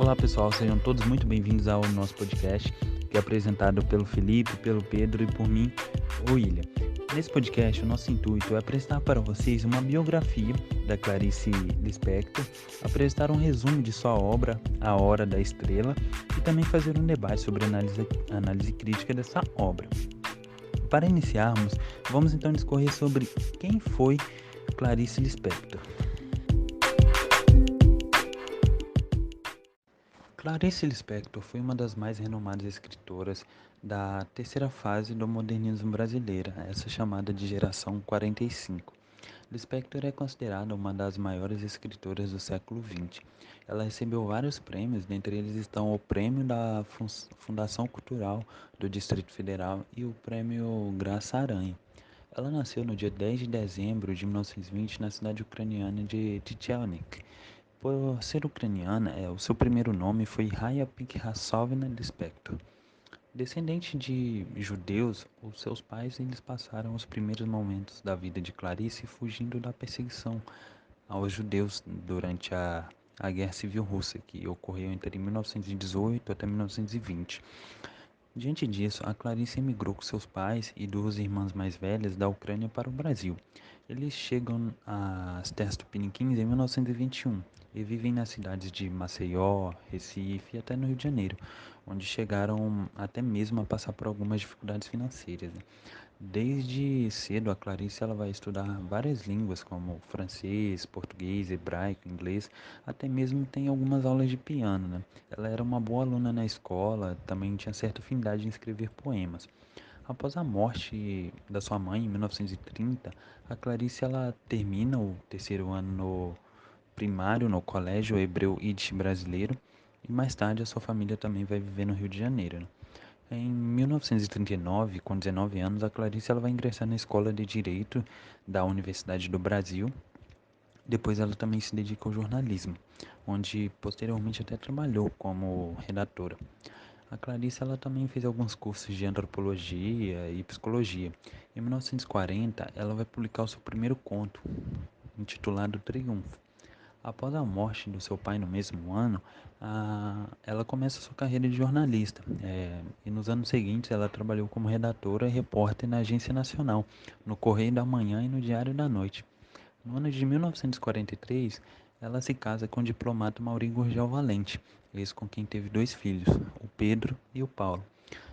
Olá pessoal, sejam todos muito bem-vindos ao nosso podcast, que é apresentado pelo Felipe, pelo Pedro e por mim, o William. Nesse podcast, o nosso intuito é apresentar para vocês uma biografia da Clarice Lispector, apresentar um resumo de sua obra, A Hora da Estrela, e também fazer um debate sobre a análise crítica dessa obra. Para iniciarmos, vamos então discorrer sobre quem foi Clarice Lispector. Clarice Lispector foi uma das mais renomadas escritoras da terceira fase do modernismo brasileiro, essa chamada de geração 45. Lispector é considerada uma das maiores escritoras do século XX. Ela recebeu vários prêmios, dentre eles estão o Prêmio da Fundação Cultural do Distrito Federal e o Prêmio Graça Aranha. Ela nasceu no dia 10 de dezembro de 1920 na cidade ucraniana de Tchelnik. Por ser ucraniana, o seu primeiro nome foi Raya Pinkhasovna Lispector. Descendente de judeus, os seus pais eles passaram os primeiros momentos da vida de Clarice fugindo da perseguição aos judeus durante a Guerra Civil Russa, que ocorreu entre 1918 até 1920. Diante disso, a Clarice emigrou com seus pais e duas irmãs mais velhas da Ucrânia para o Brasil. Eles chegam às terras tupiniquins em 1921 e vivem nas cidades de Maceió, Recife e até no Rio de Janeiro, onde chegaram até mesmo a passar por algumas dificuldades financeiras. Desde cedo, a Clarice ela vai estudar várias línguas, como francês, português, hebraico, inglês, até mesmo tem algumas aulas de piano. Ela era uma boa aluna na escola, também tinha certa afinidade em escrever poemas. Após a morte da sua mãe, em 1930, a Clarice ela termina o terceiro ano no primário no Colégio Hebreu Yiddish Brasileiro e mais tarde a sua família também vai viver no Rio de Janeiro. Em 1939, com 19 anos, a Clarice ela vai ingressar na Escola de Direito da Universidade do Brasil. Depois ela também se dedica ao jornalismo, onde posteriormente até trabalhou como redatora. A Clarice ela também fez alguns cursos de antropologia e psicologia. Em 1940, ela vai publicar o seu primeiro conto, intitulado Triunfo. Após a morte do seu pai no mesmo ano, ela começa sua carreira de jornalista. E nos anos seguintes ela trabalhou como redatora e repórter na Agência Nacional, no Correio da Manhã e no Diário da Noite. No ano de 1943, ela se casa com o diplomata Maurício Gurgel Valente, ex com quem teve dois filhos, o Pedro e o Paulo.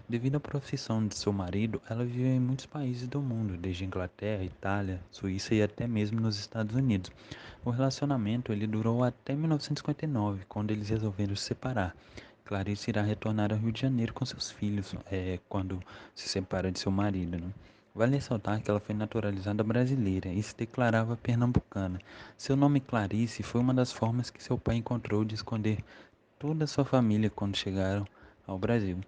Devido à profissão de seu marido, ela viveu em muitos países do mundo, desde Inglaterra, Itália, Suíça e até mesmo nos Estados Unidos. O relacionamento ele durou até 1959, quando eles resolveram se separar. Clarice irá retornar ao Rio de Janeiro com seus filhos, quando se separa de seu marido, né? Vale ressaltar que ela foi naturalizada brasileira e se declarava pernambucana. Seu nome Clarice foi uma das formas que seu pai encontrou de esconder toda a sua família quando chegaram ao Brasil.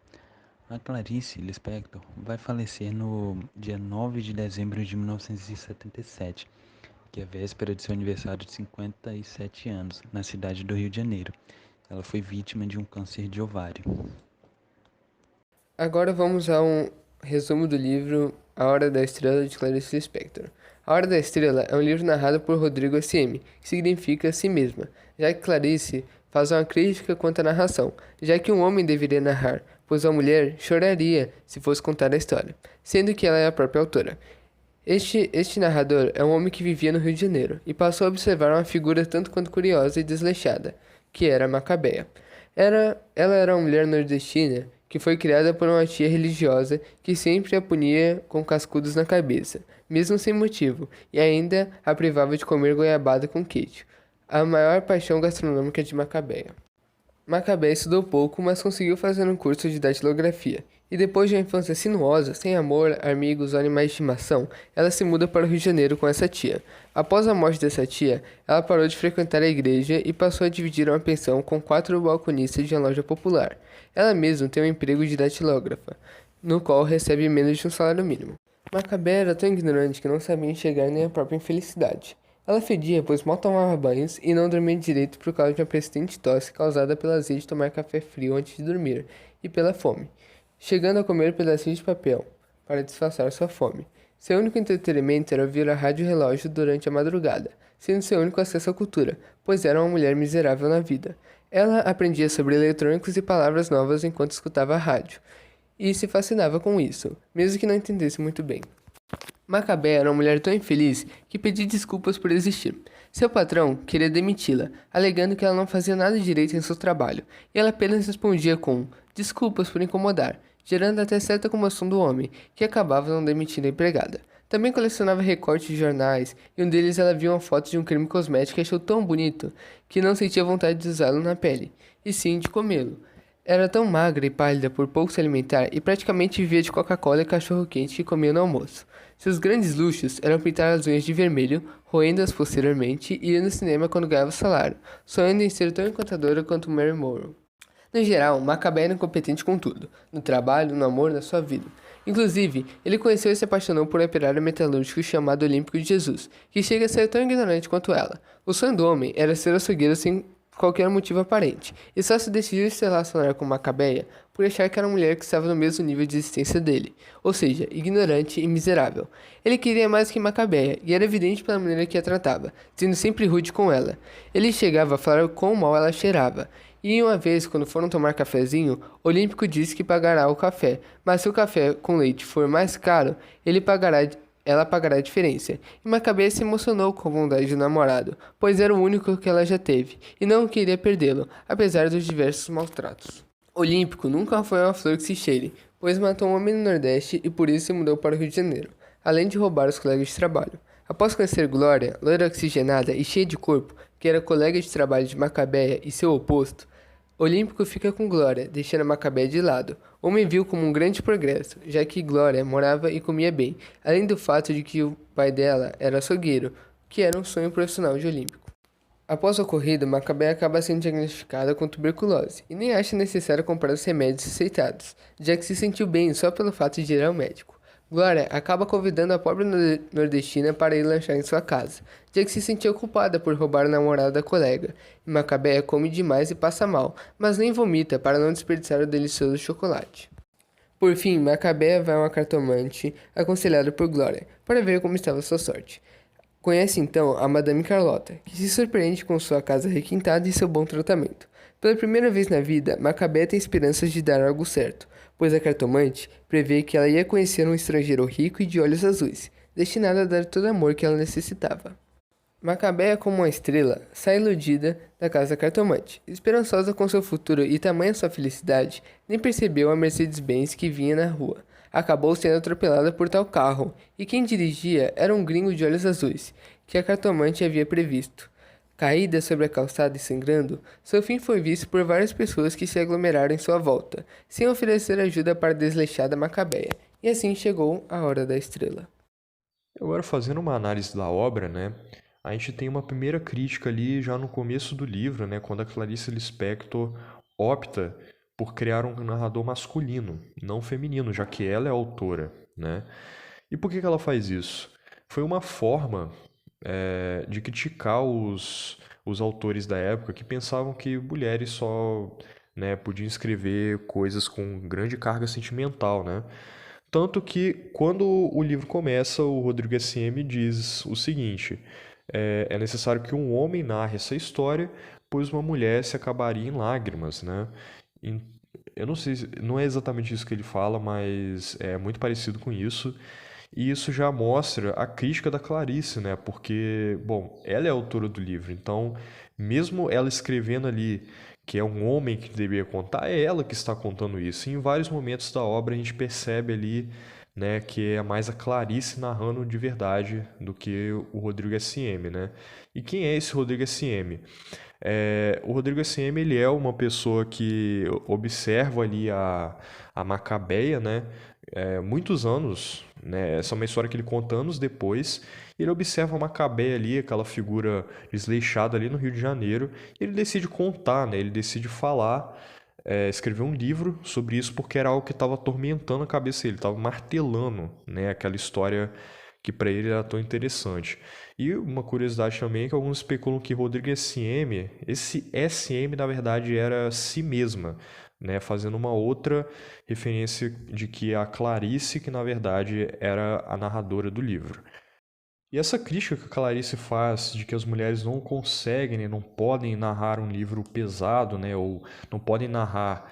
A Clarice Lispector vai falecer no dia 9 de dezembro de 1977, que é a véspera de seu aniversário de 57 anos, na cidade do Rio de Janeiro. Ela foi vítima de um câncer de ovário. Agora vamos a um resumo do livro A Hora da Estrela, de Clarice Lispector. A Hora da Estrela é um livro narrado por Rodrigo S.M., que significa si mesma, já que Clarice faz uma crítica quanto à narração, já que um homem deveria narrar, pois a mulher choraria se fosse contar a história, sendo que ela é a própria autora. Este narrador é um homem que vivia no Rio de Janeiro e passou a observar uma figura tanto quanto curiosa e desleixada, que era Macabeia. Ela era uma mulher nordestina que foi criada por uma tia religiosa que sempre a punia com cascudos na cabeça, mesmo sem motivo, e ainda a privava de comer goiabada com queijo, a maior paixão gastronômica de Macabeia. Macabeia estudou pouco, mas conseguiu fazer um curso de datilografia, e depois de uma infância sinuosa, sem amor, amigos ou animais de estimação, ela se muda para o Rio de Janeiro com essa tia. Após a morte dessa tia, ela parou de frequentar a igreja e passou a dividir uma pensão com 4 balconistas de uma loja popular. Ela mesma tem um emprego de datilógrafa, no qual recebe menos de um salário mínimo. Macabeia era tão ignorante que não sabia enxergar nem a própria infelicidade. Ela fedia, pois mal tomava banhos e não dormia direito por causa de uma persistente tosse causada pela azia de tomar café frio antes de dormir e pela fome, chegando a comer pedacinhos de papel para disfarçar sua fome. Seu único entretenimento era ouvir a rádio relógio durante a madrugada, sendo seu único acesso à cultura, pois era uma mulher miserável na vida. Ela aprendia sobre eletrônicos e palavras novas enquanto escutava a rádio, e se fascinava com isso, mesmo que não entendesse muito bem. Macabé era uma mulher tão infeliz que pedia desculpas por existir. Seu patrão queria demiti-la, alegando que ela não fazia nada direito em seu trabalho, e ela apenas respondia com desculpas por incomodar, gerando até certa comoção do homem, que acabava não demitindo a empregada. Também colecionava recortes de jornais, e um deles ela viu uma foto de um creme cosmético e achou tão bonito que não sentia vontade de usá-lo na pele, e sim de comê-lo. Era tão magra e pálida por pouco se alimentar e praticamente vivia de Coca-Cola e cachorro-quente que comia no almoço. Seus grandes luxos eram pintar as unhas de vermelho, roendo-as posteriormente e ir no cinema quando ganhava salário, sonhando em ser tão encantadora quanto Mary Monroe. No geral, Macabé era incompetente com tudo, no trabalho, no amor, na sua vida. Inclusive, ele conheceu e se apaixonou por um operário metalúrgico chamado Olímpico de Jesus, que chega a ser tão ignorante quanto ela. O sonho do homem era ser açougueiro sem qualquer motivo aparente, e só se decidiu se relacionar com Macabeia por achar que era uma mulher que estava no mesmo nível de existência dele, ou seja, ignorante e miserável. Ele queria mais que Macabeia, e era evidente pela maneira que a tratava, sendo sempre rude com ela. Ele chegava a falar quão mal ela cheirava, e uma vez, quando foram tomar cafezinho, Olímpico disse que pagará o café, mas se o café com leite for mais caro, ela pagará a diferença. E Macabé se emocionou com a bondade do namorado, pois era o único que ela já teve, e não queria perdê-lo, apesar dos diversos maltratos. Olímpico nunca foi uma flor que se cheire, pois matou um homem no Nordeste e por isso se mudou para o Rio de Janeiro, além de roubar os colegas de trabalho. Após conhecer Glória, loira oxigenada e cheia de corpo, que era colega de trabalho de Macabéia e seu oposto, Olímpico fica com Glória, deixando Macabé de lado. O homem viu como um grande progresso, já que Glória morava e comia bem, além do fato de que o pai dela era açougueiro, que era um sonho profissional de Olímpico. Após o ocorrido, Macabé acaba sendo diagnosticada com tuberculose e nem acha necessário comprar os remédios receitados, já que se sentiu bem só pelo fato de ir ao médico. Glória acaba convidando a pobre nordestina para ir lanchar em sua casa, já que se sentiu culpada por roubar a namorada da colega. E Macabé come demais e passa mal, mas nem vomita para não desperdiçar o delicioso chocolate. Por fim, Macabé vai a uma cartomante, aconselhada por Glória, para ver como estava sua sorte. Conhece então a Madame Carlota, que se surpreende com sua casa requintada e seu bom tratamento. Pela primeira vez na vida, Macabé tem esperanças de dar algo certo, pois a cartomante prevê que ela ia conhecer um estrangeiro rico e de olhos azuis, destinado a dar todo o amor que ela necessitava. Macabé, como uma estrela, sai iludida da casa da cartomante. Esperançosa com seu futuro e tamanha sua felicidade, nem percebeu a Mercedes-Benz que vinha na rua. Acabou sendo atropelada por tal carro, e quem dirigia era um gringo de olhos azuis, que a cartomante havia previsto. Caída sobre a calçada e sangrando, seu fim foi visto por várias pessoas que se aglomeraram em sua volta, sem oferecer ajuda para a desleixada Macabéia, e assim chegou a hora da estrela. Agora, fazendo uma análise da obra, né, a gente tem uma primeira crítica ali já no começo do livro, né, quando a Clarice Lispector opta por criar um narrador masculino, não feminino, já que ela é a autora, né? E por que ela faz isso? Foi uma forma de criticar os autores da época que pensavam que mulheres só, né, podiam escrever coisas com grande carga sentimental, né? Tanto que, quando o livro começa, o Rodrigo S.M. diz o seguinte: é necessário que um homem narre essa história, pois uma mulher se acabaria em lágrimas, né? Em- Eu não sei, não é exatamente isso que ele fala, mas é muito parecido com isso. E isso já mostra a crítica da Clarice, né? Porque, bom, ela é a autora do livro, então, mesmo ela escrevendo ali que é um homem que deveria contar, é ela que está contando isso. E em vários momentos da obra a gente percebe ali, né, que é mais a Clarice narrando de verdade do que o Rodrigo S.M., né? E quem é esse Rodrigo S.M.? O Rodrigo S.M. ele é uma pessoa que observa ali a Macabeia, né? Muitos anos, né? Essa é uma história que ele conta anos depois. Ele observa a Macabeia ali, aquela figura desleixada ali no Rio de Janeiro, e ele decide contar, né? Ele decide falar, escrever um livro sobre isso porque era algo que estava atormentando a cabeça dele, estava martelando, né? Aquela história que para ele era tão interessante. E uma curiosidade também é que alguns especulam que Rodrigo SM, esse SM na verdade era si mesma, né, fazendo uma outra referência de que a Clarice, que na verdade era a narradora do livro. E essa crítica que a Clarice faz de que as mulheres não conseguem, né, não podem narrar um livro pesado, né, ou não podem narrar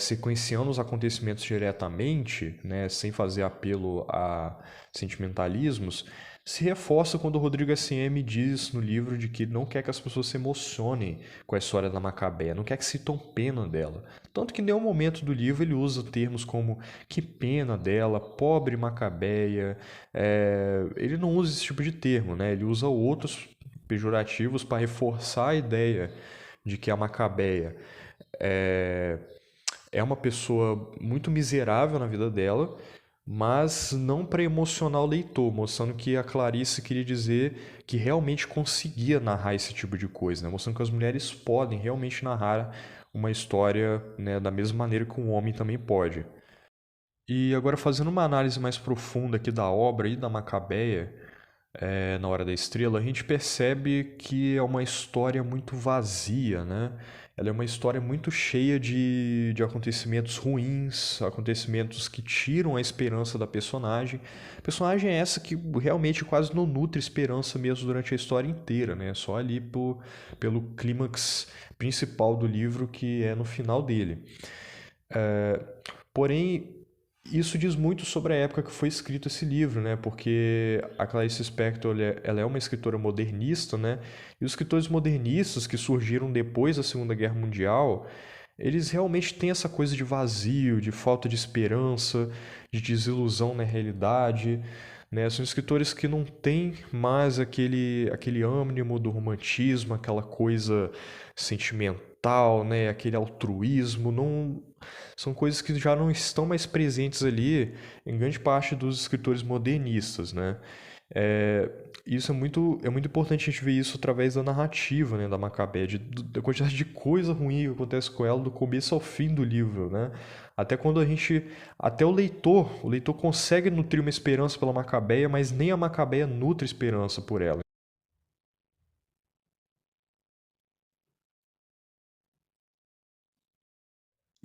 sequenciando os acontecimentos diretamente, né, sem fazer apelo a sentimentalismos, se reforça quando o Rodrigo SM diz no livro de que não quer que as pessoas se emocionem com a história da Macabéia, não quer que sintam pena dela. Tanto que em nenhum momento do livro ele usa termos como que pena dela, pobre Macabeia. Ele não usa esse tipo de termo, né? Ele usa outros pejorativos para reforçar a ideia de que a Macabeia é, é uma pessoa muito miserável na vida dela, mas não para emocionar o leitor, mostrando que a Clarice queria dizer que realmente conseguia narrar esse tipo de coisa, né? Mostrando que as mulheres podem realmente narrar uma história, né, da mesma maneira que um homem também pode. E agora fazendo uma análise mais profunda aqui da obra e da Macabeia, na Hora da Estrela, a gente percebe que é uma história muito vazia, né? Ela é uma história muito cheia de acontecimentos ruins, acontecimentos que tiram a esperança da personagem. A personagem é essa que realmente quase não nutre esperança mesmo durante a história inteira, né? Só ali pelo clímax principal do livro, que é no final dele. Porém, isso diz muito sobre a época que foi escrito esse livro, né? Porque a Clarice Lispector, ela é uma escritora modernista, né? E os escritores modernistas que surgiram depois da Segunda Guerra Mundial, eles realmente têm essa coisa de vazio, de falta de esperança, de desilusão na realidade, né? São escritores que não têm mais aquele ânimo do romantismo, aquela coisa sentimental, né? Aquele altruísmo, não são coisas que já não estão mais presentes ali em grande parte dos escritores modernistas, né? É, isso é muito importante a gente ver isso através da narrativa, né, da Macabé, da quantidade de coisa ruim que acontece com ela do começo ao fim do livro, né? Até quando até o leitor consegue nutrir uma esperança pela Macabeia, mas nem a Macabeia nutre esperança por ela.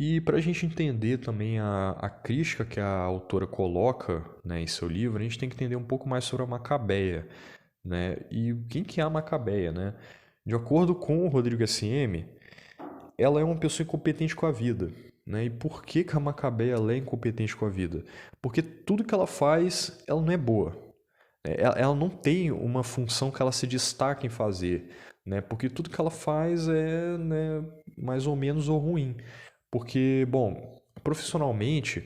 E para a gente entender também a crítica que a autora coloca, né, em seu livro, a gente tem que entender um pouco mais sobre a Macabeia, né? E quem que é a Macabeia, né? De acordo com o Rodrigo SM, ela é uma pessoa incompetente com a vida, né? E por que que a Macabeia ela é incompetente com a vida? Porque tudo que ela faz, ela não é boa. Ela não tem uma função que ela se destaca em fazer, né? Porque tudo que ela faz é, né, mais ou menos ou ruim. Porque, bom, profissionalmente,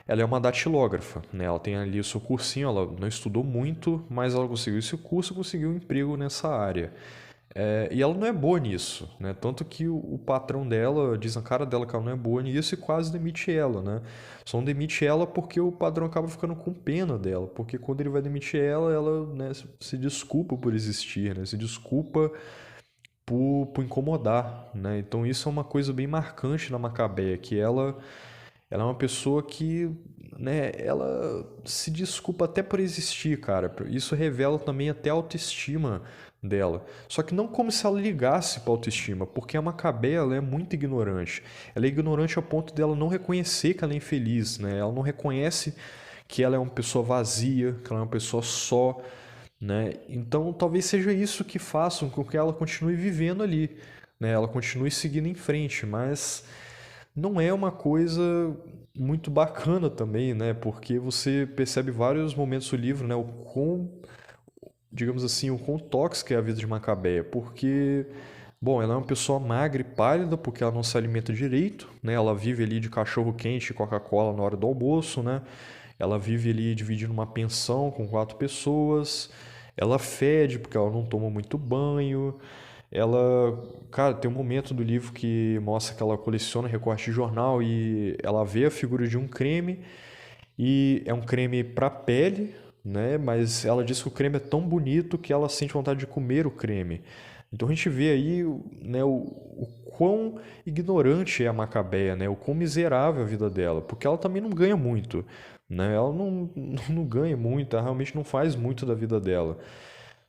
ela é uma datilógrafa, né? Ela tem ali o seu cursinho, ela não estudou muito, mas ela conseguiu esse curso e conseguiu um emprego nessa área. E ela não é boa nisso, né? Tanto que o patrão dela diz na cara dela que ela não é boa nisso e quase demite ela, né? Só não demite ela porque o patrão acaba ficando com pena dela, porque quando ele vai demitir ela, ela, né, se desculpa por existir, né? Se desculpa por incomodar, né? Então isso é uma coisa bem marcante na Macabeia, que ela é uma pessoa que, né, ela se desculpa até por existir, cara. Isso revela também até a autoestima dela. Só que não como se ela ligasse para autoestima, porque a Macabeia ela é muito ignorante. Ela é ignorante ao ponto dela não reconhecer que ela é infeliz, né? Ela não reconhece que ela é uma pessoa vazia, que ela é uma pessoa só, né? Então talvez seja isso que faça com que ela continue vivendo ali, né? Ela continue seguindo em frente, mas não é uma coisa muito bacana também, né? Porque você percebe vários momentos do livro, né? O quão, digamos assim, o quão tóxica é a vida de Macabeia, porque, bom, ela é uma pessoa magra e pálida porque ela não se alimenta direito, né? Ela vive ali de cachorro quente e Coca-Cola na hora do almoço, né? Ela vive ali dividindo uma pensão com 4 pessoas. Ela fede porque ela não toma muito banho. Ela, cara, tem um momento do livro que mostra que ela coleciona recorte de jornal e ela vê a figura de um creme e é um creme para pele, né? Mas ela diz que o creme é tão bonito que ela sente vontade de comer o creme. Então a gente vê aí, né, o quão ignorante é a Macabeia, né, o quão miserável é a vida dela, porque ela também não ganha muito, né, ela não ganha muito, ela realmente não faz muito da vida dela.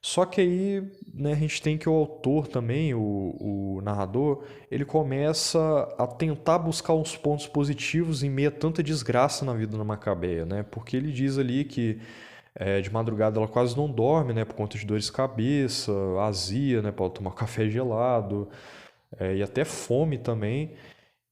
Só que aí, né, a gente tem que o autor também, o narrador, ele começa a tentar buscar uns pontos positivos em meio a tanta desgraça na vida da Macabeia, né? Porque ele diz ali que de madrugada ela quase não dorme, né, por conta de dores de cabeça, azia, né, pode tomar café gelado, e até fome também.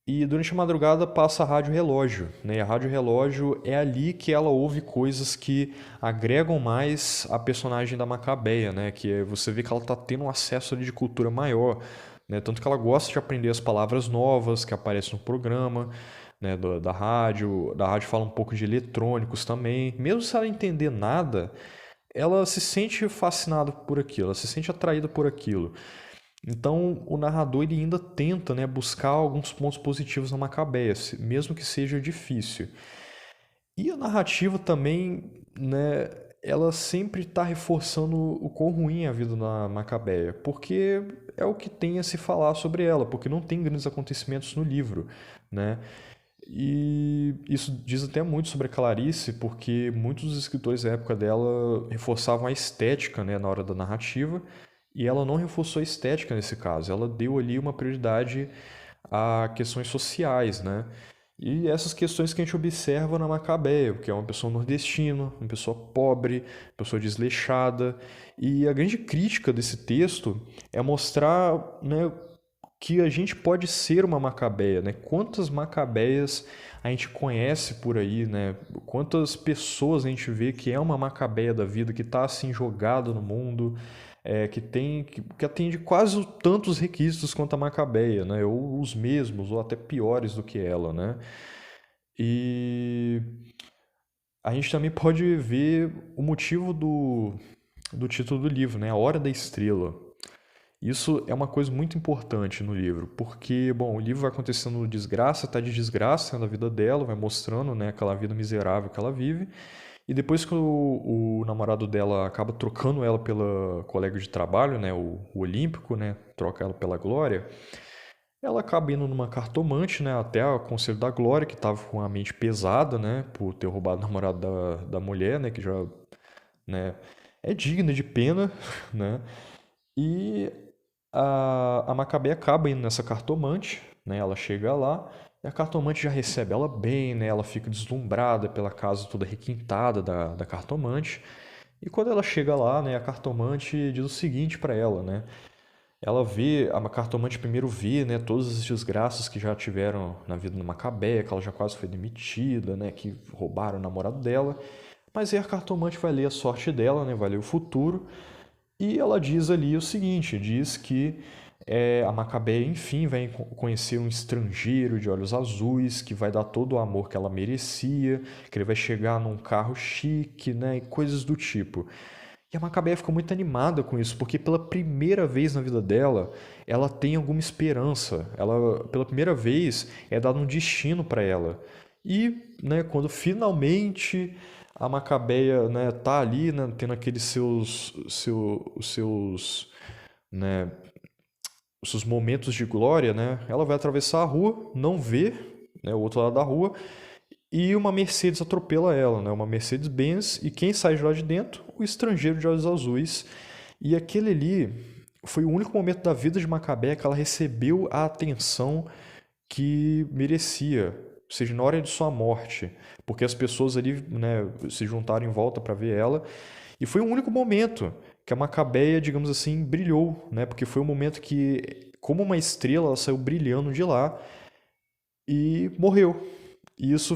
E durante a madrugada passa a rádio relógio, né? E a rádio relógio é ali que ela ouve coisas que agregam mais a personagem da Macabeia, né? Você vê que ela está tendo um acesso ali de cultura maior, né? Tanto que ela gosta de aprender as palavras novas que aparecem no programa, né? Da rádio fala um pouco de eletrônicos também. Mesmo se ela entender nada, ela se sente fascinada por aquilo, ela se sente atraída por aquilo. Então, o narrador ele ainda tenta, né, buscar alguns pontos positivos na Macabeia, mesmo que seja difícil. E a narrativa também, né, ela sempre está reforçando o quão ruim é a vida da Macabeia, porque é o que tem a se falar sobre ela, porque não tem grandes acontecimentos no livro, né? E isso diz até muito sobre a Clarice, porque muitos dos escritores da época dela reforçavam a estética, né, na hora da narrativa, e ela não reforçou a estética nesse caso, ela deu ali uma prioridade a questões sociais, né? E essas questões que a gente observa na Macabeia, que é uma pessoa nordestina, uma pessoa pobre, pessoa desleixada. E a grande crítica desse texto é mostrar, né, que a gente pode ser uma Macabeia, né? Quantas Macabeias a gente conhece por aí, né? Quantas pessoas a gente vê que é uma Macabeia da vida, que está assim jogada no mundo, que atende quase tantos requisitos quanto a Macabeia, né? Ou os mesmos, ou até piores do que ela, né? E a gente também pode ver o motivo do título do livro, né? A Hora da Estrela. Isso é uma coisa muito importante no livro, porque, bom, o livro vai acontecendo desgraça, tá de desgraça na vida dela, vai mostrando, né, aquela vida miserável que ela vive, e depois que o namorado dela acaba trocando ela pela colega de trabalho, né, o Olímpico, né, troca ela pela Glória, ela acaba indo numa cartomante, né, até o Conselho da Glória, que estava com a mente pesada, né, por ter roubado o namorado da mulher, né, que já, né, é digna de pena, né, e a Macabeia acaba indo nessa cartomante, né? Ela chega lá e a cartomante já recebe ela bem, né? Ela fica deslumbrada pela casa toda requintada da cartomante. E quando ela chega lá, né, a cartomante diz o seguinte para ela, né? A cartomante primeiro vê, né, todas as desgraças que já tiveram na vida da Macabeia, que ela já quase foi demitida, né, que roubaram o namorado dela. Mas aí a cartomante vai ler a sorte dela, né, vai ler o futuro. E ela diz ali o seguinte, diz que a Macabeia, enfim, vai conhecer um estrangeiro de olhos azuis, que vai dar todo o amor que ela merecia, que ele vai chegar num carro chique, né, e coisas do tipo. E a Macabeia ficou muito animada com isso, porque pela primeira vez na vida dela, ela tem alguma esperança. Ela, pela primeira vez, é dado um destino para ela. E, né, quando finalmente a Macabeia, né, tá ali, né, tendo aqueles né, os seus momentos de glória, né, ela vai atravessar a rua, não vê, né, o outro lado da rua, e uma Mercedes atropela ela, né, uma Mercedes-Benz, e quem sai de lá de dentro? O estrangeiro de olhos azuis. E aquele ali foi o único momento da vida de Macabeia que ela recebeu a atenção que merecia, ou seja, na hora de sua morte, porque as pessoas ali, né, se juntaram em volta para ver ela, e foi o único momento que a Macabeia, digamos assim, brilhou, né, porque foi um momento que, como uma estrela, ela saiu brilhando de lá e morreu. E isso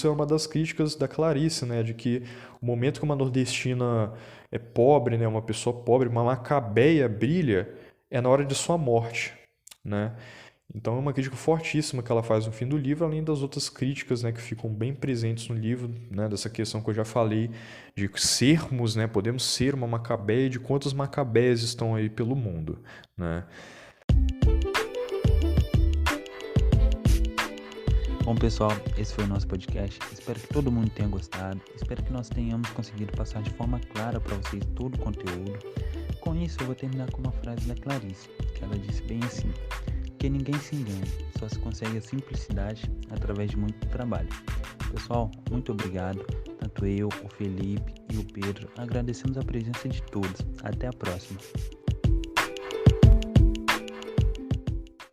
é uma das críticas da Clarice, né, de que o momento que uma nordestina é pobre, né, uma pessoa pobre, uma Macabeia brilha, é na hora de sua morte, né? Então é uma crítica fortíssima que ela faz no fim do livro, além das outras críticas, né, que ficam bem presentes no livro, né, dessa questão que eu já falei, de sermos, né, podemos ser uma Macabeia, de quantas Macabeias estão aí pelo mundo, né? Bom, pessoal, esse foi o nosso podcast. Espero que todo mundo tenha gostado. Espero que nós tenhamos conseguido passar de forma clara para vocês todo o conteúdo. Com isso, eu vou terminar com uma frase da Clarice, que ela disse bem assim: que ninguém se engane, só se consegue a simplicidade através de muito trabalho. Pessoal, muito obrigado. Tanto eu, o Felipe e o Pedro agradecemos a presença de todos. Até a próxima.